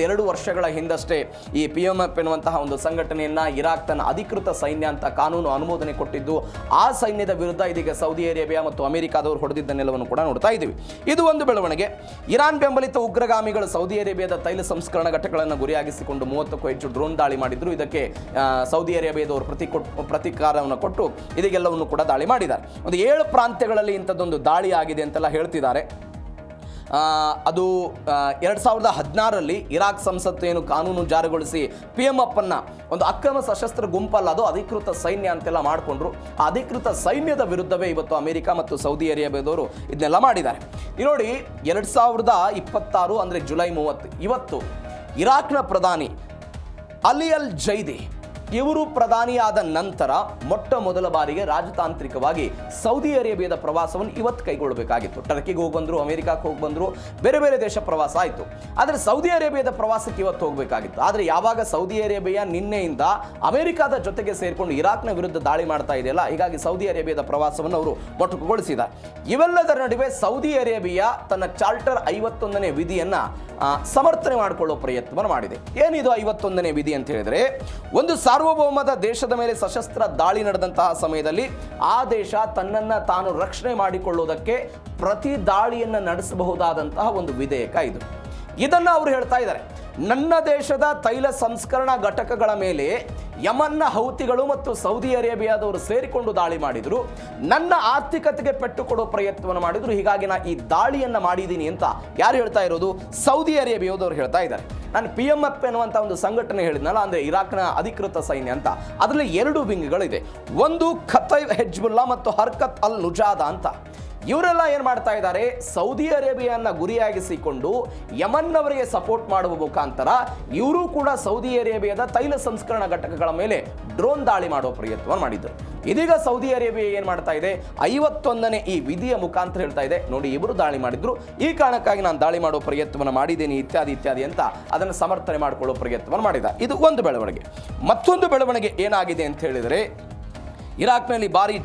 2 ವರ್ಷಗಳ ಹಿಂದಷ್ಟೇ ಈ PMF ಎನ್ನುವಂತಹ ಒಂದು ಸಂಘಟನೆಯನ್ನ ಇರಾಕ್ ತನ್ನ ಅಧಿಕೃತ ಸೈನ್ಯ ಅಂತ ಕಾನೂನು ಅನುಮೋದನೆ ಕೊಟ್ಟಿದ್ದು. ಆ ಸೈನ್ಯದ ವಿರುದ್ಧ ಇದೀಗ ಸೌದಿ ಅರೇಬಿಯಾ ಮತ್ತು ಅಮೆರಿಕಾದವರು ಹೊಡೆದಿದ್ದನ್ನೆಲ್ಲವನ್ನು ಕೂಡ ನೋಡ್ತಾ ಇದ್ದೀವಿ. ಇದು ಒಂದು ಬೆಳವಣಿಗೆ. ಇರಾನ್ ಬೆಂಬಲಿತ ಉಗ್ರಗಾಮಿಗಳು ಸೌದಿ ಅರೇಬಿಯಾದ ತೈಲ ಸಂಸ್ಕರಣಾ ಘಟಕಗಳನ್ನು ಗುರಿಯಾಗಿಸಿಕೊಂಡು 30ಕ್ಕೂ ಹೆಚ್ಚು ಡ್ರೋನ್ ದಾಳಿ ಮಾಡಿದ್ರು. ಇದಕ್ಕೆ ಸೌದಿ ಅರೇಬಿಯಾದವರು ಪ್ರತಿಕಾರವನ್ನು ಕೊಟ್ಟು ಇದಕ್ಕೆಲ್ಲವನ್ನು ಕೂಡ ದಾಳಿ ಮಾಡಿದ್ದಾರೆ. 7 ಪ್ರಾಂತ್ಯಗಳಲ್ಲಿ ಇಂಥದ್ದೊಂದು ದಾಳಿ ಆಗಿದೆ ಅಂತೆಲ್ಲ ಹೇಳ್ತಿದ್ದಾರೆ. ಅದು 2016ರಲ್ಲಿ ಇರಾಕ್ ಸಂಸತ್ತು ಏನು ಕಾನೂನು ಜಾರಿಗೊಳಿಸಿ PMF ಅನ್ನ ಒಂದು ಅಕ್ರಮ ಸಶಸ್ತ್ರ ಗುಂಪಲ್ಲ, ಅದು ಅಧಿಕೃತ ಸೈನ್ಯ ಅಂತೆಲ್ಲ ಮಾಡಿಕೊಂಡ್ರು. ಆ ಅಧಿಕೃತ ಸೈನ್ಯದ ವಿರುದ್ಧವೇ ಇವತ್ತು ಅಮೆರಿಕ ಮತ್ತು ಸೌದಿ ಅರೇಬಿಯಾದವರು ಇದನ್ನೆಲ್ಲ ಮಾಡಿದ್ದಾರೆ. ನೋಡಿ, 2026 ಅಂದರೆ ಜುಲೈ 30 ಇವತ್ತು ಇರಾಕ್ನ ಪ್ರಧಾನಿ ಅಲಿ ಅಲ್ ಜೈದಿ ಇವರು ಪ್ರಧಾನಿಯಾದ ನಂತರ ಮೊಟ್ಟ ಮೊದಲ ಬಾರಿಗೆ ರಾಜತಾಂತ್ರಿಕವಾಗಿ ಸೌದಿ ಅರೇಬಿಯಾದ ಪ್ರವಾಸವನ್ನು ಇವತ್ತು ಕೈಗೊಳ್ಳಬೇಕಾಗಿತ್ತು. ಟರ್ಕಿಗೆ ಹೋಗಿ ಬಂದರು, ಅಮೆರಿಕಕ್ಕೆ ಹೋಗಿ ಬಂದರು, ಬೇರೆ ಬೇರೆ ದೇಶ ಪ್ರವಾಸ ಆಯಿತು. ಆದರೆ ಸೌದಿ ಅರೇಬಿಯಾದ ಪ್ರವಾಸಕ್ಕೆ ಇವತ್ತು ಹೋಗಬೇಕಾಗಿತ್ತು. ಆದರೆ ಯಾವಾಗ ಸೌದಿ ಅರೇಬಿಯಾ ನಿನ್ನೆಯಿಂದ ಅಮೆರಿಕದ ಜೊತೆಗೆ ಸೇರಿಕೊಂಡು ಇರಾಕ್ನ ವಿರುದ್ಧ ದಾಳಿ ಮಾಡ್ತಾ ಇದೆಯಲ್ಲ, ಹೀಗಾಗಿ ಸೌದಿ ಅರೇಬಿಯಾದ ಪ್ರವಾಸವನ್ನು ಅವರು ಮೊಟಕುಗೊಳಿಸಿದ್ದಾರೆ. ಇವೆಲ್ಲದರ ನಡುವೆ ಸೌದಿ ಅರೇಬಿಯಾ ತನ್ನ ಚಾರ್ಟರ್ 51ನೇ ವಿಧಿಯನ್ನು ಸಮರ್ಥನೆ ಮಾಡಿಕೊಳ್ಳೋ ಪ್ರಯತ್ನವನ್ನು ಮಾಡಿದೆ. ಏನಿದು 51ನೇ ವಿಧಿ ಅಂತ ಹೇಳಿದ್ರೆ, ಒಂದು ಸಾರ್ವಭೌಮದ ದೇಶದ ಮೇಲೆ ಸಶಸ್ತ್ರ ದಾಳಿ ನಡೆದಂತಹ ಸಮಯದಲ್ಲಿ ಆ ದೇಶ ತನ್ನನ್ನು ತಾನು ರಕ್ಷಣೆ ಮಾಡಿಕೊಳ್ಳುವುದಕ್ಕೆ ಪ್ರತಿ ದಾಳಿಯನ್ನು ನಡೆಸಬಹುದಾದಂತಹ ಒಂದು ವಿಧೇಯಕ ಇದು. ಇದನ್ನು ಅವರು ಹೇಳ್ತಾ ಇದ್ದಾರೆ. ನನ್ನ ದೇಶದ ತೈಲ ಸಂಸ್ಕರಣಾ ಘಟಕಗಳ ಮೇಲೆ ಯಮನ್ನ ಹೌತಿಗಳು ಮತ್ತು ಸೌದಿ ಅರೇಬಿಯಾದವರು ಸೇರಿಕೊಂಡು ದಾಳಿ ಮಾಡಿದ್ರು. ನನ್ನ ಆರ್ಥಿಕತೆಗೆ ಪೆಟ್ಟು ಕೊಡೋ ಪ್ರಯತ್ನವನ್ನು ಮಾಡಿದ್ರು. ಹೀಗಾಗಿ ನಾನು ಈ ದಾಳಿಯನ್ನು ಮಾಡಿದ್ದೀನಿ ಅಂತ ಯಾರು ಹೇಳ್ತಾ ಇರೋದು? ಸೌದಿ ಅರೇಬಿಯಾದವರು ಹೇಳ್ತಾ ಇದ್ದಾರೆ. ನಾನು PMF ಎನ್ನುವಂಥ ಒಂದು ಸಂಘಟನೆ ಹೇಳಿದ್ನಲ್ಲ, ಅಂದರೆ ಇರಾಕ್ನ ಅಧಿಕೃತ ಸೈನ್ಯ ಅಂತ, ಅದರಲ್ಲಿ 2 ವಿಂಗ್ಗಳಿದೆ. ಒಂದು ಖತೈಬ್ ಹೆಜ್ಬುಲ್ಲಾ ಮತ್ತು ಹರ್ಕತ್ ಅಲ್ ನುಜಾದ ಅಂತ. ಇವರೆಲ್ಲ ಏನು ಮಾಡ್ತಾ ಇದ್ದಾರೆ? ಸೌದಿ ಅರೇಬಿಯಾನ ಗುರಿಯಾಗಿಸಿಕೊಂಡು ಯಮನ್ನವರಿಗೆ ಸಪೋರ್ಟ್ ಮಾಡುವ ಮುಖಾಂತರ ಇವರು ಕೂಡ ಸೌದಿ ಅರೇಬಿಯಾದ ತೈಲ ಸಂಸ್ಕರಣಾ ಘಟಕಗಳ ಮೇಲೆ ಡ್ರೋನ್ ದಾಳಿ ಮಾಡುವ ಪ್ರಯತ್ನವನ್ನು ಮಾಡಿದ್ರು. ಇದೀಗ ಸೌದಿ ಅರೇಬಿಯಾ ಏನು ಮಾಡ್ತಾ ಇದೆ? 51ನೇ ಈ ವಿಧಿಯ ಮುಖಾಂತರ ಹೇಳ್ತಾ ಇದೆ, ನೋಡಿ ಇವರು ದಾಳಿ ಮಾಡಿದ್ರು, ಈ ಕಾರಣಕ್ಕಾಗಿ ನಾನು ದಾಳಿ ಮಾಡೋ ಪ್ರಯತ್ನವನ್ನು ಮಾಡಿದ್ದೇನೆ ಇತ್ಯಾದಿ ಇತ್ಯಾದಿ ಅಂತ ಅದನ್ನು ಸಮರ್ಥನೆ ಮಾಡಿಕೊಳ್ಳೋ ಪ್ರಯತ್ನವನ್ನು ಮಾಡಿದ. ಇದು ಒಂದು ಬೆಳವಣಿಗೆ. ಮತ್ತೊಂದು ಬೆಳವಣಿಗೆ ಏನಾಗಿದೆ ಅಂತ ಹೇಳಿದರೆ, ಇರಾಕ್ನಲ್ಲಿ ಭಾರಿ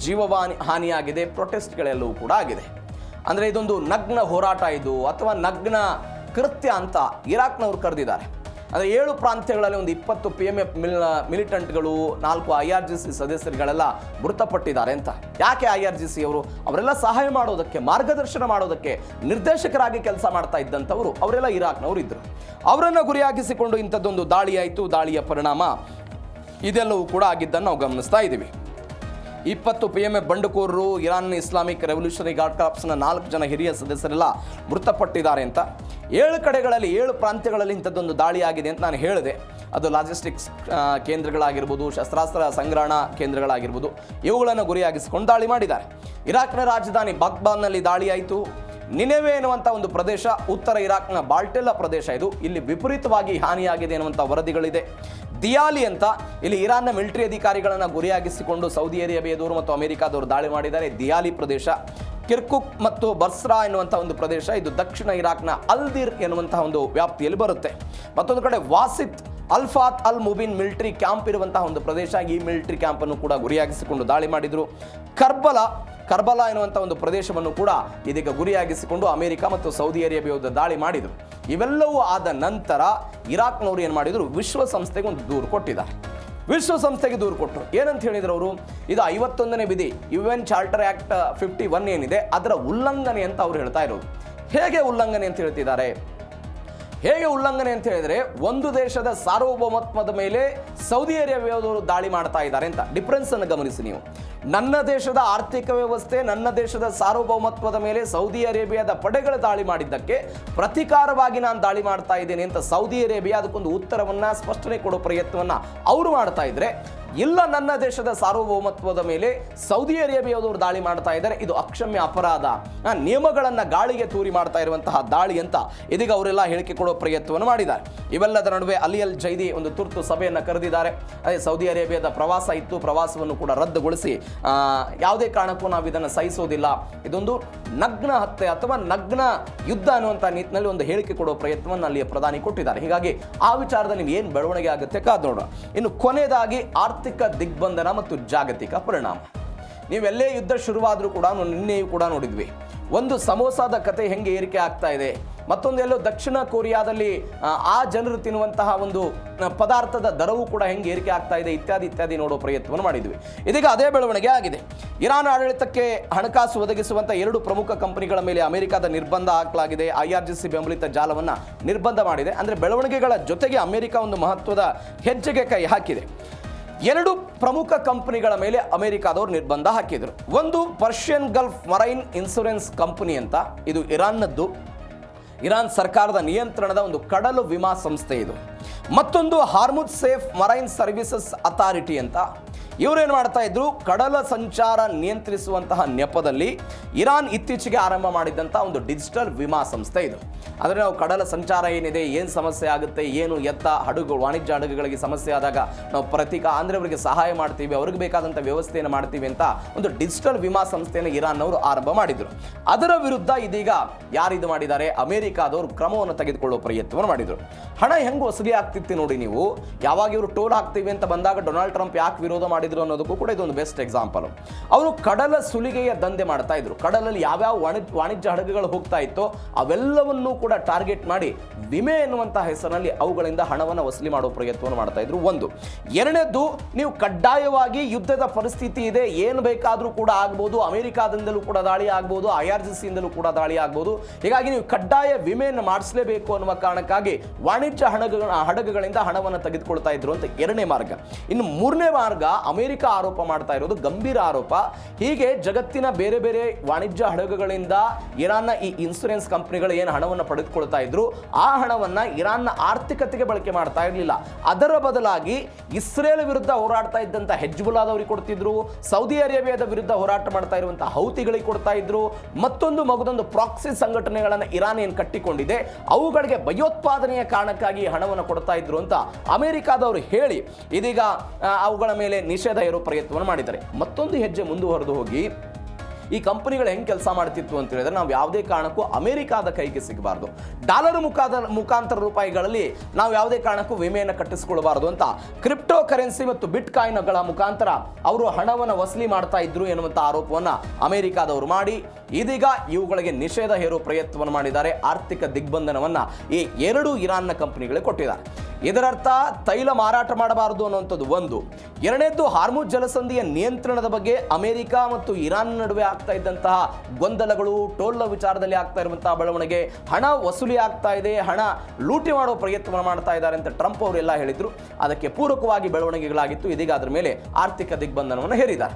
ಹಾನಿಯಾಗಿದೆ, ಪ್ರೊಟೆಸ್ಟ್ಗಳೆಲ್ಲವೂ ಕೂಡ ಆಗಿದೆ. ಅಂದರೆ ಇದೊಂದು ನಗ್ನ ಹೋರಾಟ ಇದು ಅಥವಾ ನಗ್ನ ಕೃತ್ಯ ಅಂತ ಇರಾಕ್ನವರು ಕರೆದಿದ್ದಾರೆ. ಅಂದರೆ 7 ಪ್ರಾಂತ್ಯಗಳಲ್ಲಿ ಒಂದು 20 PMF ಮಿಲಿಟೆಂಟ್ಗಳು, 4 IRGC ಸದಸ್ಯರುಗಳೆಲ್ಲ ಮೃತಪಟ್ಟಿದ್ದಾರೆ ಅಂತ. ಯಾಕೆ IRGC ಅವರೆಲ್ಲ ಸಹಾಯ ಮಾಡೋದಕ್ಕೆ, ಮಾರ್ಗದರ್ಶನ ಮಾಡೋದಕ್ಕೆ ನಿರ್ದೇಶಕರಾಗಿ ಕೆಲಸ ಮಾಡ್ತಾ ಇದ್ದಂಥವರು ಅವರೆಲ್ಲ ಇರಾಕ್ನವರು ಇದ್ದರು. ಅವರನ್ನು ಗುರಿಯಾಗಿಸಿಕೊಂಡು ಇಂಥದ್ದೊಂದು ದಾಳಿ ಆಯಿತು. ದಾಳಿಯ ಪರಿಣಾಮ ಇದೆಲ್ಲವೂ ಕೂಡ ಆಗಿದ್ದನ್ನು ನಾವು ಗಮನಿಸ್ತಾ ಇದ್ದೀವಿ. 20 PMF ಬಂಡುಕೋರರು, ಇರಾನ್ ಇಸ್ಲಾಮಿಕ್ ರೆವಲ್ಯೂಷನರಿ ಗಾರ್ಡ್ ಕಾರ್ಪ್ಸ್ನ 4 ಜನ ಹಿರಿಯ ಸದಸ್ಯರೆಲ್ಲ ಮೃತಪಟ್ಟಿದ್ದಾರೆ ಅಂತ. 7 ಕಡೆಗಳಲ್ಲಿ 7 ಪ್ರಾಂತ್ಯಗಳಲ್ಲಿ ಇಂಥದ್ದೊಂದು ದಾಳಿ ಆಗಿದೆ ಅಂತ ನಾನು ಹೇಳಿದೆ. ಅದು ಲಾಜಿಸ್ಟಿಕ್ಸ್ ಕೇಂದ್ರಗಳಾಗಿರ್ಬೋದು, ಶಸ್ತ್ರಾಸ್ತ್ರ ಸಂಗ್ರಹಣಾ ಕೇಂದ್ರಗಳಾಗಿರ್ಬೋದು, ಇವುಗಳನ್ನು ಗುರಿಯಾಗಿಸಿಕೊಂಡು ದಾಳಿ ಮಾಡಿದ್ದಾರೆ. ಇರಾಕ್ನ ರಾಜಧಾನಿ ಬಾಗ್ದಾದ್ನಲ್ಲಿ ದಾಳಿ ಆಯಿತು. ನಿನೆವೆ ಎನ್ನುವಂಥ ಒಂದು ಪ್ರದೇಶ, ಉತ್ತರ ಇರಾಕ್ನ ಬಾಲ್ಟೆಲ್ಲ ಪ್ರದೇಶ ಇದು. ಇಲ್ಲಿ ವಿಪರೀತವಾಗಿ ಹಾನಿಯಾಗಿದೆ ಎನ್ನುವಂಥ ವರದಿಗಳಿದೆ. ದಿಯಾಲಿ ಅಂತ, ಇಲ್ಲಿ ಇರಾನ್ನ ಮಿಲಿಟರಿ ಅಧಿಕಾರಿಗಳನ್ನು ಗುರಿಯಾಗಿಸಿಕೊಂಡು ಸೌದಿ ಅರೇಬಿಯಾದವರು ಮತ್ತು ಅಮೆರಿಕಾದವರು ದಾಳಿ ಮಾಡಿದ್ದಾರೆ. ದಿಯಾಲಿ ಪ್ರದೇಶ, ಕಿರ್ಕುಕ್ ಮತ್ತು ಬರ್ಸ್ರಾ ಎನ್ನುವಂಥ ಒಂದು ಪ್ರದೇಶ, ಇದು ದಕ್ಷಿಣ ಇರಾಕ್ನ ಅಲ್ದಿರ್ ಎನ್ನುವಂತಹ ಒಂದು ವ್ಯಾಪ್ತಿಯಲ್ಲಿ ಬರುತ್ತೆ. ಮತ್ತೊಂದು ಕಡೆ ವಾಸಿತ್ ಅಲ್ಫಾತ್ ಅಲ್ ಮುಬಿನ್ ಮಿಲಿಟರಿ ಕ್ಯಾಂಪ್ ಇರುವಂತಹ ಒಂದು ಪ್ರದೇಶ, ಈ ಮಿಲಿಟರಿ ಕ್ಯಾಂಪನ್ನು ಕೂಡ ಗುರಿಯಾಗಿಸಿಕೊಂಡು ದಾಳಿ ಮಾಡಿದರು. ಕರ್ಬಲಾ ಎನ್ನುವಂಥ ಒಂದು ಪ್ರದೇಶವನ್ನು ಕೂಡ ಇದೀಗ ಗುರಿಯಾಗಿಸಿಕೊಂಡು ಅಮೆರಿಕ ಮತ್ತು ಸೌದಿ ಅರೇಬಿಯಾ ದಾಳಿ ಮಾಡಿದರು. ಇವೆಲ್ಲವೂ ಆದ ನಂತರ ಇರಾಕ್ನವರು ಏನು ಮಾಡಿದರು? ವಿಶ್ವಸಂಸ್ಥೆಗೆ ಒಂದು ದೂರು ಕೊಟ್ಟಿದ್ದಾರೆ. ವಿಶ್ವಸಂಸ್ಥೆಗೆ ದೂರು ಕೊಟ್ಟರು. ಏನಂತ ಹೇಳಿದ್ರು ಅವರು, ಇದು 51ನೇ ವಿಧಿ UN ಚಾರ್ಟರ್ ಆಕ್ಟ್ 51 ಏನಿದೆ ಅದರ ಉಲ್ಲಂಘನೆ ಅಂತ ಅವ್ರು ಹೇಳ್ತಾ ಇರೋದು. ಹೇಗೆ ಉಲ್ಲಂಘನೆ ಅಂತ ಹೇಳ್ತಿದ್ದಾರೆ? ಹೇಗೆ ಉಲ್ಲಂಘನೆ ಅಂತ ಹೇಳಿದ್ರೆ, ಒಂದು ದೇಶದ ಸಾರ್ವಭೌಮತ್ವದ ಮೇಲೆ ಸೌದಿ ಅರೇಬಿಯಾದವರು ದಾಳಿ ಮಾಡ್ತಾ ಇದ್ದಾರೆ ಅಂತ. ಡಿಫರೆನ್ಸ್ ಅನ್ನು ಗಮನಿಸಿ ನೀವು. ನನ್ನ ದೇಶದ ಆರ್ಥಿಕ ವ್ಯವಸ್ಥೆ, ನನ್ನ ದೇಶದ ಸಾರ್ವಭೌಮತ್ವದ ಮೇಲೆ ಸೌದಿ ಅರೇಬಿಯಾದ ಪಡೆಗಳು ದಾಳಿ ಮಾಡಿದ್ದಕ್ಕೆ ಪ್ರತಿಕಾರವಾಗಿ ನಾನು ದಾಳಿ ಮಾಡ್ತಾ ಇದ್ದೇನೆ ಅಂತ ಸೌದಿ ಅರೇಬಿಯಾ ಅದಕ್ಕೊಂದು ಉತ್ತರವನ್ನ, ಸ್ಪಷ್ಟನೆ ಕೊಡೋ ಪ್ರಯತ್ನವನ್ನ ಅವರು ಮಾಡ್ತಾ ಇದ್ರೆ, ಇಲ್ಲ ನನ್ನ ದೇಶದ ಸಾರ್ವಭೌಮತ್ವದ ಮೇಲೆ ಸೌದಿ ಅರೇಬಿಯಾದವರು ದಾಳಿ ಮಾಡ್ತಾ ಇದ್ದಾರೆ, ಇದು ಅಕ್ಷಮ್ಯ ಅಪರಾಧ, ನಿಯಮಗಳನ್ನು ಗಾಳಿಗೆ ತೂರಿ ಮಾಡ್ತಾ ಇರುವಂತಹ ದಾಳಿ ಅಂತ ಇದೀಗ ಅವರೆಲ್ಲ ಹೇಳಿಕೆ ಕೊಡೋ ಪ್ರಯತ್ನವನ್ನು ಮಾಡಿದ್ದಾರೆ. ಇವೆಲ್ಲದರ ನಡುವೆ ಅಲಿ ಅಲ್ ಜೈದಿ ಒಂದು ತುರ್ತು ಸಭೆಯನ್ನು ಕರೆದಿದ್ದಾರೆ. ಅದೇ ಸೌದಿ ಅರೇಬಿಯಾದ ಪ್ರವಾಸ ಇತ್ತು, ಪ್ರವಾಸವನ್ನು ಕೂಡ ರದ್ದುಗೊಳಿಸಿ ಯಾವುದೇ ಕಾರಣಕ್ಕೂ ನಾವು ಇದನ್ನು ಸಹಿಸೋದಿಲ್ಲ, ಇದೊಂದು ನಗ್ನ ಹತ್ಯೆ ಅಥವಾ ನಗ್ನ ಯುದ್ಧ ಅನ್ನುವಂಥ ನಿಟ್ಟಿನಲ್ಲಿ ಒಂದು ಹೇಳಿಕೆ ಕೊಡೋ ಪ್ರಯತ್ನವನ್ನು ಅಲ್ಲಿಯ ಪ್ರಧಾನಿ ಕೊಟ್ಟಿದ್ದಾರೆ. ಹೀಗಾಗಿ ಆ ವಿಚಾರದಲ್ಲಿ ಏನು ಬೆಳವಣಿಗೆ ಆಗುತ್ತೆ ಕಾದು ನೋಡೋಣ. ಇನ್ನು ಕೊನೆಯದಾಗಿ ಆರ್ಥಿಕ ದಿಗ್ಬಂಧನ ಮತ್ತು ಜಾಗತಿಕ ಪರಿಣಾಮ. ನೀವೆಲ್ಲೇ ಯುದ್ಧ ಶುರುವಾದರೂ ಕೂಡ ನಿನ್ನೆಯೂ ಕೂಡ ನೋಡಿದ್ವಿ, ಒಂದು ಸಮೋಸಾದ ಕತೆ ಹೆಂಗೆ ಏರಿಕೆ ಆಗ್ತಾ ಇದೆ, ಮತ್ತೊಂದೆಲ್ಲೋ ದಕ್ಷಿಣ ಕೊರಿಯಾದಲ್ಲಿ ಆ ಜನರು ತಿನ್ನುವಂತಹ ಒಂದು ಪದಾರ್ಥದ ದರವೂ ಕೂಡ ಹೆಂಗೆ ಏರಿಕೆ ಆಗ್ತಾ ಇದೆ ಇತ್ಯಾದಿ ಇತ್ಯಾದಿ ನೋಡೋ ಪ್ರಯತ್ನವನ್ನು ಮಾಡಿದ್ವಿ. ಇದೀಗ ಅದೇ ಬೆಳವಣಿಗೆ ಆಗಿದೆ. ಇರಾನ್ ಆಡಳಿತಕ್ಕೆ ಹಣಕಾಸು ಒದಗಿಸುವಂಥ 2 ಪ್ರಮುಖ ಕಂಪನಿಗಳ ಮೇಲೆ ಅಮೆರಿಕದ ನಿರ್ಬಂಧ ಹಾಕಲಾಗಿದೆ. IRGC ಬೆಂಬಲಿತ ಜಾಲವನ್ನು ನಿರ್ಬಂಧ ಮಾಡಿದೆ. ಅಂದರೆ ಬೆಳವಣಿಗೆಗಳ ಜೊತೆಗೆ ಅಮೆರಿಕ ಒಂದು ಮಹತ್ವದ ಹೆಜ್ಜೆಗೆ ಕೈ ಹಾಕಿದೆ. 2 ಪ್ರಮುಖ ಕಂಪನಿಗಳ ಮೇಲೆ ಅಮೆರಿಕಾದವರು ನಿರ್ಬಂಧ ಹಾಕಿದರು. ಒಂದು Persian Gulf marine insurance company ಅಂತ, ಇದು ಇರಾನ್ನದ್ದು, ಇರಾನ್ ಸರ್ಕಾರದ ನಿಯಂತ್ರಣದ ಒಂದು ಕಡಲು ವಿಮಾ ಸಂಸ್ಥೆ ಇದು. ಮತ್ತೊಂದು Hormuz safe marine services authority ಅಂತ, ಇವರೇನು ಮಾಡ್ತಾ ಇದ್ರು, ಕಡಲ ಸಂಚಾರ ನಿಯಂತ್ರಿಸುವಂತಹ ನೆಪದಲ್ಲಿ ಇರಾನ್ ಇತ್ತೀಚೆಗೆ ಆರಂಭ ಮಾಡಿದಂಥ ಒಂದು ಡಿಜಿಟಲ್ ವಿಮಾ ಸಂಸ್ಥೆ ಇದು. ಅಂದರೆ ನಾವು ಕಡಲ ಸಂಚಾರ ಏನಿದೆ, ಏನು ಸಮಸ್ಯೆ ಆಗುತ್ತೆ, ಏನು ಎತ್ತ ಹಡಗುಗಳು, ವಾಣಿಜ್ಯ ಹಡಗುಗಳಿಗೆ ಸಮಸ್ಯೆ ಆದಾಗ ನಾವು ಅಂದರೆ ಅವರಿಗೆ ಸಹಾಯ ಮಾಡ್ತೀವಿ, ಅವ್ರಿಗೆ ಬೇಕಾದಂಥ ವ್ಯವಸ್ಥೆಯನ್ನು ಮಾಡ್ತೀವಿ ಅಂತ ಒಂದು ಡಿಜಿಟಲ್ ವಿಮಾ ಸಂಸ್ಥೆಯನ್ನು ಇರಾನ್ನವರು ಆರಂಭ ಮಾಡಿದರು. ಅದರ ವಿರುದ್ಧ ಇದೀಗ ಯಾರಿದು ಮಾಡಿದ್ದಾರೆ, ಅಮೆರಿಕಾದವರು ಕ್ರಮವನ್ನು ತೆಗೆದುಕೊಳ್ಳುವ ಪ್ರಯತ್ನವನ್ನು ಮಾಡಿದರು. ಹಣ ಹೆಂಗೆ ವಸೂಲಿ ಆಗ್ತಿತ್ತು ನೋಡಿ ನೀವು. ಯಾವಾಗ ಇವರು ಟೋಲ್ ಹಾಕ್ತೀವಿ ಅಂತ ಬಂದಾಗ ಡೊನಾಲ್ಡ್ ಟ್ರಂಪ್ ಯಾಕೆ ವಿರೋಧ ಮಾಡಿದ್ರು ಅನ್ನೋದಕ್ಕೂ ಕೂಡ ಇದೊಂದು ಬೆಸ್ಟ್ ಎಕ್ಸಾಂಪಲ್. ಅವರು ಕಡಲ ಸುಲಿಗೆಯ ದಂಧೆ ಮಾಡ್ತಾ ಇದ್ರು. ಕಡಲಲ್ಲಿ ಯಾವ್ಯಾವ ವಾಣಿಜ್ಯ ಹಡಗುಗಳು ಹೋಗ್ತಾ ಇತ್ತೋ ಅವೆಲ್ಲವನ್ನೂ ಕೂಡ ಟಾರ್ಗೆಟ್ ಮಾಡಿ ವಿಮೆ ಎನ್ನುವಂತಹ ಹೆಸರಿನಲ್ಲಿ ಅವುಗಳಿಂದ ಹಣವನ್ನು ವಸೂಲಿ ಮಾಡುವ ಪ್ರಯತ್ನವನ್ನು ಮಾಡ್ತಾ ಇದ್ರು. ಒಂದು. ಎರಡನೇದ್ದು, ನೀವು ಕಡ್ಡಾಯವಾಗಿ ಯುದ್ಧದ ಪರಿಸ್ಥಿತಿ ಇದೆ, ಏನು ಬೇಕಾದರೂ ಕೂಡ ಆಗ್ಬೋದು, ಅಮೆರಿಕಾದಿಂದಲೂ ಕೂಡ ದಾಳಿ ಆಗ್ಬೋದು, IRGCಯಿಂದಲೂ ಕೂಡ ದಾಳಿ ಆಗ್ಬೋದು, ಹೀಗಾಗಿ ನೀವು ಕಡ್ಡಾಯ ವಿಮೆಯನ್ನು ಮಾಡಿಸಲೇಬೇಕು ಅನ್ನುವ ಕಾರಣಕ್ಕಾಗಿ ವಾಣಿಜ್ಯ ಹಡಗುಗಳಿಂದ ಹಣವನ್ನು ತೆಗೆದುಕೊಳ್ತಾ ಇದ್ರು ಅಂತ 2ನೇ ಮಾರ್ಗ. ಇನ್ನು 3ನೇ ಮಾರ್ಗ, ಅಮೆರಿಕ ಆರೋಪ ಮಾಡ್ತಾ ಇರೋದು ಗಂಭೀರ ಆರೋಪ. ಹೀಗೆ ಜಗತ್ತಿನ ಬೇರೆ ಬೇರೆ ವಾಣಿಜ್ಯ ಹಡಗುಗಳಿಂದ ಇರಾನ್ನ ಈ ಇನ್ಶೂರೆನ್ಸ್ ಕಂಪನಿಗಳು ಏನು ಹಣವನ್ನು ಪಡೆದುಕೊಳ್ತಾ ಇದ್ರು, ಆ ಹಣವನ್ನು ಇರಾನ್ನ ಆರ್ಥಿಕತೆಗೆ ಬಳಕೆ ಮಾಡ್ತಾ ಇರಲಿಲ್ಲ. ಅದರ ಬದಲಾಗಿ ಇಸ್ರೇಲ್ ವಿರುದ್ಧ ಹೋರಾಡ್ತಾ ಇದ್ದಂಥ ಹೆಜ್ಬುಲ್ಲಾದವರಿಗೆ ಕೊಡ್ತಿದ್ರು, ಸೌದಿ ಅರೇಬಿಯಾದ ವಿರುದ್ಧ ಹೋರಾಟ ಮಾಡ್ತಾ ಇರುವಂತಹ ಹೌತಿಗಳಿಗೆ ಕೊಡ್ತಾ ಇದ್ರು, ಮತ್ತೊಂದು ಪ್ರಾಕ್ಸಿ ಸಂಘಟನೆಗಳನ್ನು ಇರಾನ್ ಏನು ಕಟ್ಟಿಕೊಂಡಿದೆ ಅವುಗಳಿಗೆ ಭಯೋತ್ಪಾದನೆಯ ಕಾರಣಕ್ಕಾಗಿ ಹಣವನ್ನು ಕೊಡ್ತಾ ಇದ್ರು ಅಂತ ಅಮೆರಿಕಾದವರು ಹೇಳಿ ಇದೀಗ ಅವುಗಳ ಮೇಲೆ ನಿಷೇಧ ಇರೋ ಪ್ರಯತ್ನವನ್ನು ಮಾಡಿದ್ದಾರೆ. ಮತ್ತೊಂದು ಹೆಜ್ಜೆ ಮುಂದುವರೆದು ಹೋಗಿ ಈ ಕಂಪನಿಗಳು ಹೆಂಗೆ ಕೆಲಸ ಮಾಡ್ತಿತ್ತು ಅಂತ ಹೇಳಿದ್ರೆ, ನಾವು ಯಾವುದೇ ಕಾರಣಕ್ಕೂ ಅಮೆರಿಕಾದ ಕೈಗೆ ಸಿಗಬಾರ್ದು, ಡಾಲರ್ ಮುಖಾಂತರ ರೂಪಾಯಿಗಳಲ್ಲಿ ನಾವು ಯಾವುದೇ ಕಾರಣಕ್ಕೂ ವಿಮೆಯನ್ನು ಕಟ್ಟಿಸಿಕೊಳ್ಳಬಾರದು ಅಂತ ಕ್ರಿಪ್ಟೋ ಕರೆನ್ಸಿ ಮತ್ತು ಬಿಟ್ ಕಾಯಿನ್ಗಳ ಮುಖಾಂತರ ಅವರು ಹಣವನ್ನು ವಸೂಲಿ ಮಾಡ್ತಾ ಇದ್ರು ಎನ್ನುವಂಥ ಆರೋಪವನ್ನು ಅಮೆರಿಕಾದವರು ಮಾಡಿ ಇದೀಗ ಇವುಗಳಿಗೆ ನಿಷೇಧ ಹೇರುವ ಪ್ರಯತ್ನವನ್ನು ಮಾಡಿದ್ದಾರೆ. ಆರ್ಥಿಕ ದಿಗ್ಬಂಧನವನ್ನು ಈ 2 ಇರಾನ್ನ ಕಂಪನಿಗಳಿಗೆ ಕೊಟ್ಟಿದ್ದಾರೆ. ಇದರರ್ಥ ತೈಲ ಮಾರಾಟ ಮಾಡಬಾರದು ಅನ್ನುವಂಥದ್ದು ಒಂದು. ಎರಡನೇದ್ದು, ಹಾರ್ಮುಜ್ ಜಲಸಂಧಿಯ ನಿಯಂತ್ರಣದ ಬಗ್ಗೆ ಅಮೆರಿಕ ಮತ್ತು ಇರಾನ್ ನಡುವೆ ಆಗ್ತಾ ಇದ್ದಂತಹ ಗೊಂದಲಗಳು, ಟೋಲ್ ವಿಚಾರದಲ್ಲಿ ಆಗ್ತಾ ಇರುವಂತಹ ಬೆಳವಣಿಗೆ, ಹಣ ವಸೂಲಿ ಆಗ್ತಾ ಇದೆ, ಹಣ ಲೂಟಿ ಮಾಡುವ ಪ್ರಯತ್ನ ಮಾಡ್ತಾ ಇದ್ದಾರೆ ಅಂತ ಟ್ರಂಪ್ ಅವರೆಲ್ಲ ಹೇಳಿದ್ರು. ಅದಕ್ಕೆ ಪೂರಕವಾಗಿ ಬೆಳವಣಿಗೆಗಳಾಗಿತ್ತು. ಇದೀಗ ಅದರ ಮೇಲೆ ಆರ್ಥಿಕ ದಿಗ್ಬಂಧನವನ್ನು ಹೇರಿದ್ದಾರೆ.